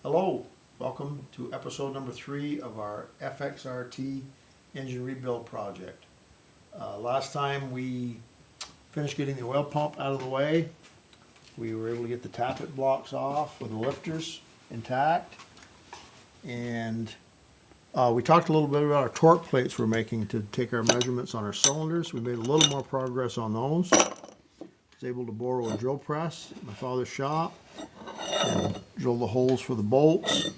Hello, welcome to episode number 3 of our FXRT engine rebuild project. Last time we finished getting the oil pump out of the way. We were able to get the tappet blocks off with the lifters intact. And we talked a little bit about our torque plates we're making to take our measurements on our cylinders. We made a little more progress on those. I was able to borrow a drill press at my father's shop and drill the holes for the bolts.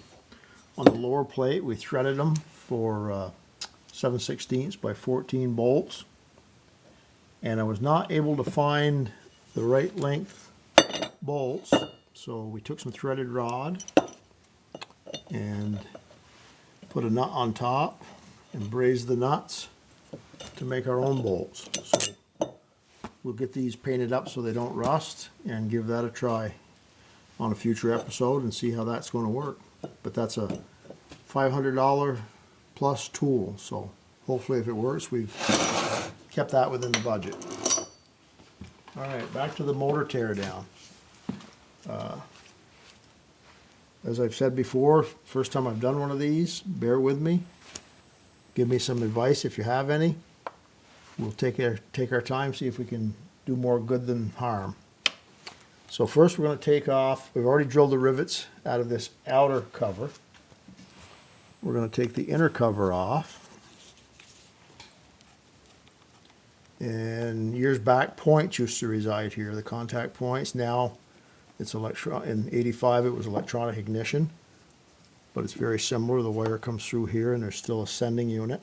On the lower plate, we threaded them for 7/16 by 14 bolts. And I was not able to find the right length bolts, so we took some threaded rod and put a nut on top and brazed the nuts to make our own bolts. So we'll get these painted up so they don't rust and give that a try on a future episode and see how that's going to work. But that's a $500 plus tool, so hopefully if it works, we've kept that within the budget. All right, back to the motor teardown. As I've said before, first time I've done one of these, bear with me. Give me some advice if you have any. We'll take our time, see if we can do more good than harm. So first we're going to take off, we've already drilled the rivets out of this outer cover. We're going to take the inner cover off. And years back, points used to reside here, the contact points. Now it's in 85 it was electronic ignition, but it's very similar. The wire comes through here and there's still a sending unit.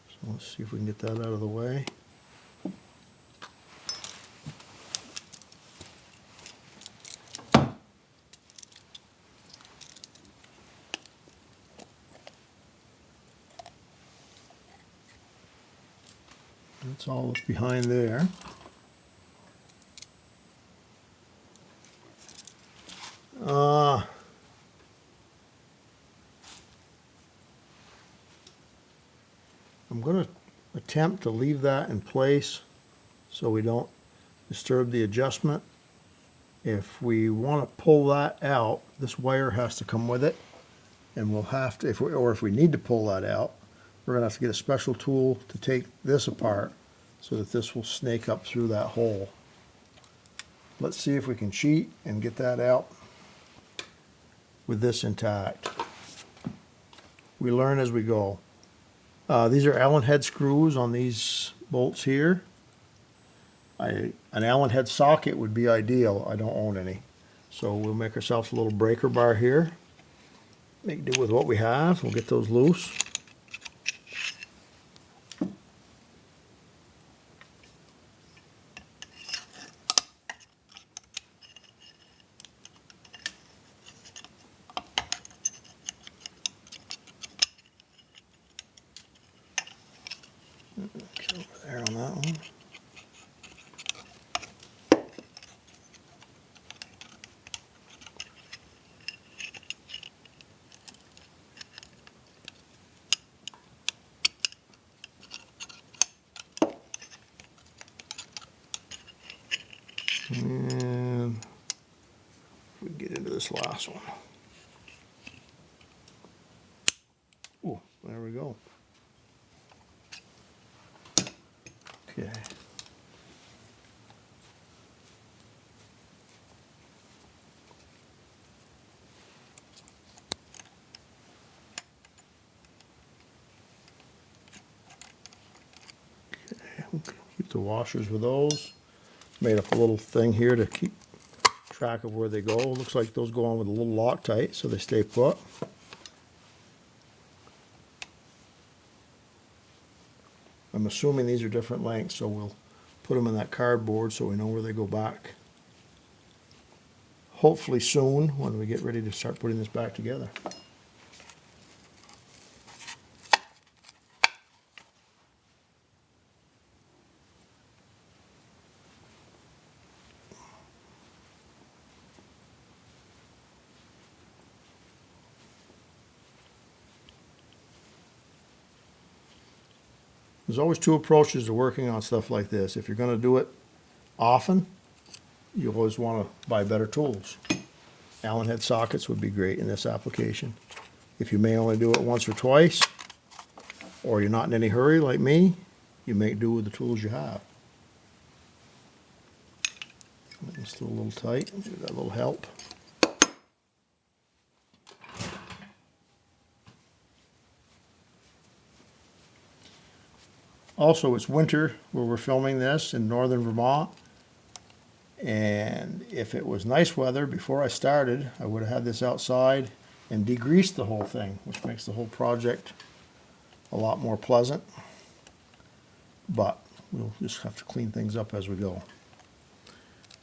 So let's see if we can get that out of the way. That's all that's behind there. I'm going to attempt to leave that in place so we don't disturb the adjustment. If we want to pull that out, this wire has to come with it, and we'll have to, if we need to pull that out, we're going to have to get a special tool to take this apart so that this will snake up through that hole. Let's see if we can cheat and get that out with this intact. We learn as we go. These are Allen head screws on these bolts here. An Allen head socket would be ideal. I don't own any. So we'll make ourselves a little breaker bar here. Make do with what we have. We'll get those loose. Okay, over there on that one. And we get into this last one. Oh, there we go. Okay. Keep the washers with those. Made up a little thing here to keep track of where they go. Looks like those go on with a little Loctite so they stay put. I'm assuming these are different lengths, so we'll put them in that cardboard so we know where they go back. Hopefully soon when we get ready to start putting this back together. There's always two approaches to working on stuff like this. If you're going to do it often, you always want to buy better tools. Allen head sockets would be great in this application. If you may only do it once or twice, or you're not in any hurry like me, you make do with the tools you have. It's still a little tight. Give that a little help. Also, it's winter where we're filming this in northern Vermont. And if it was nice weather before I started, I would have had this outside and degreased the whole thing, which makes the whole project a lot more pleasant. But we'll just have to clean things up as we go.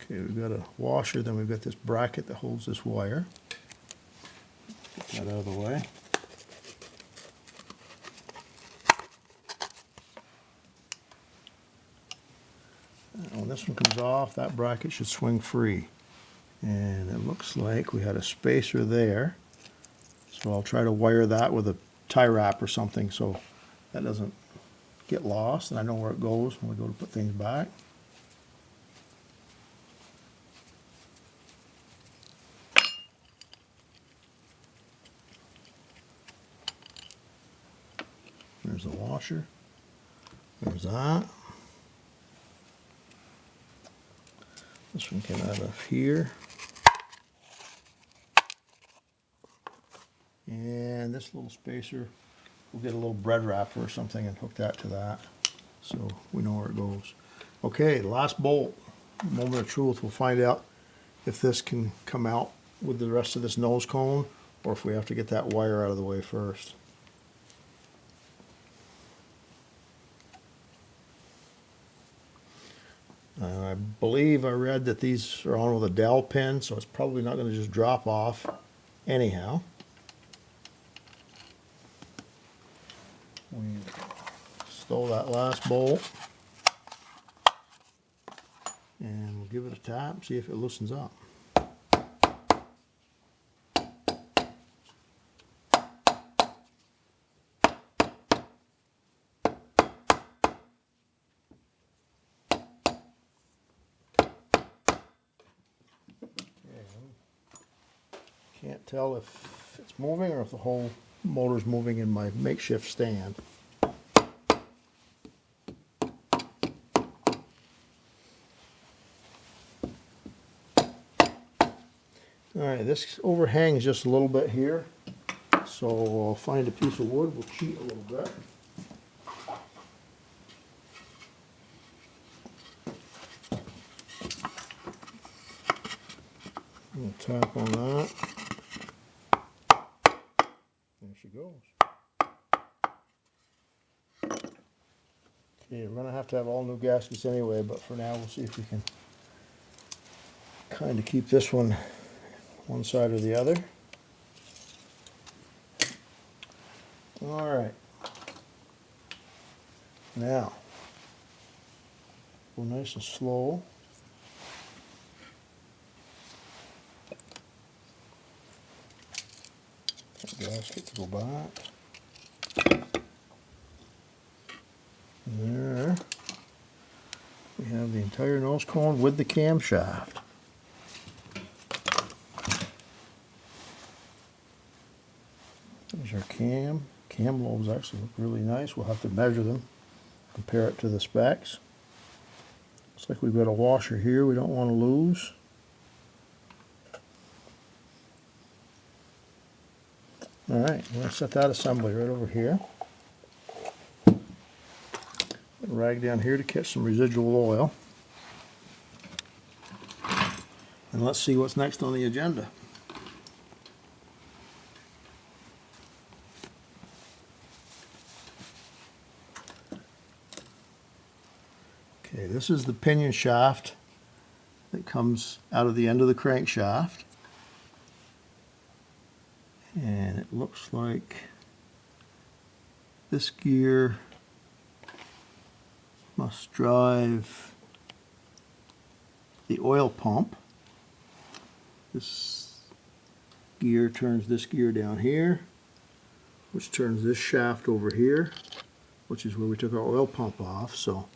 Okay, we've got a washer, then we've got this bracket that holds this wire. Get that out of the way. When this one comes off, that bracket should swing free. And it looks like we had a spacer there. So I'll try to wire that with a tie wrap or something so that doesn't get lost and I know where it goes when we go to put things back. There's the washer. There's that. This one came out of here. And this little spacer, we'll get a little bread wrapper or something and hook that to that so we know where it goes. Okay, last bolt. Moment of truth. We'll find out if this can come out with the rest of this nose cone or if we have to get that wire out of the way first. I believe I read that these are on with a dowel pin, so it's probably not going to just drop off anyhow. We stole that last bolt and we'll give it a tap, see if it loosens up. Can't tell if it's moving or if the whole motor's moving in my makeshift stand. Alright, this overhangs just a little bit here, so I'll find a piece of wood, we'll cheat a little bit. We'll tap on that. There she goes. Okay, we're going to have all new gaskets anyway, but for now we'll see if we can kind of keep this one side or the other. Alright. Now, go nice and slow. That gasket to go back. And there we have the entire nose cone with the camshaft. There's our cam. Cam lobes actually look really nice. We'll have to measure them, compare it to the specs. Looks like we've got a washer here we don't want to lose. Alright, we're going to set that assembly right over here. Rag down here to catch some residual oil. And let's see what's next on the agenda. Okay, this is the pinion shaft that comes out of the end of the crankshaft. And it looks like this gear must drive the oil pump. This gear turns this gear down here, which turns this shaft over here, which is where we took our oil pump off, so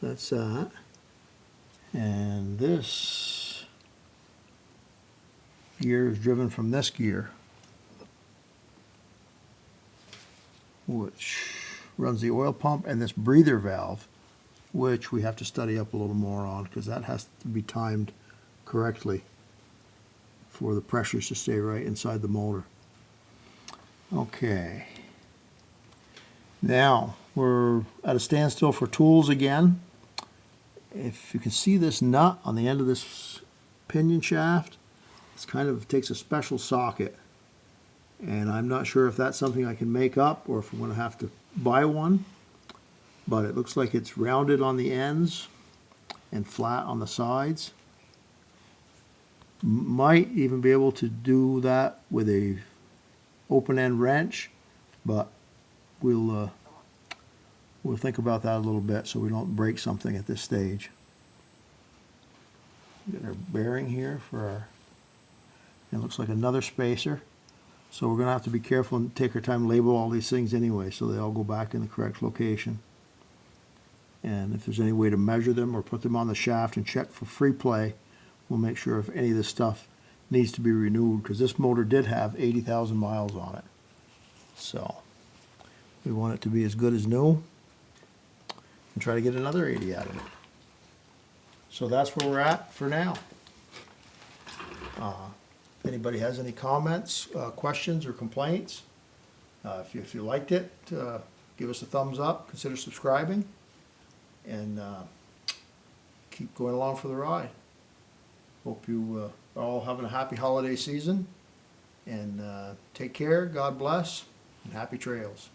that's that. And this gear is driven from this gear, which runs the oil pump, and this breather valve, which we have to study up a little more on because that has to be timed correctly for the pressures to stay right inside the motor. Okay. Now we're at a standstill for tools again. If you can see this nut on the end of this pinion shaft, it's kind of takes a special socket, and I'm not sure if that's something I can make up or if I'm going to have to buy one, but it looks like it's rounded on the ends and flat on the sides. Might even be able to do that with a open end wrench, but we'll think about that a little bit so we don't break something at this stage. Get our bearing here for our, it looks like another spacer. So we're going to have to be careful and take our time, label all these things anyway so they all go back in the correct location. And if there's any way to measure them or put them on the shaft and check for free play, we'll make sure if any of this stuff needs to be renewed, because this motor did have 80,000 miles on it. So we want it to be as good as new and try to get another 80 out of it. So that's where we're at for now. Anybody has any comments, questions, or complaints? If you liked it, give us a thumbs up, consider subscribing, and keep going along for the ride. Hope you are all having a happy holiday season, and take care, God bless, and happy trails.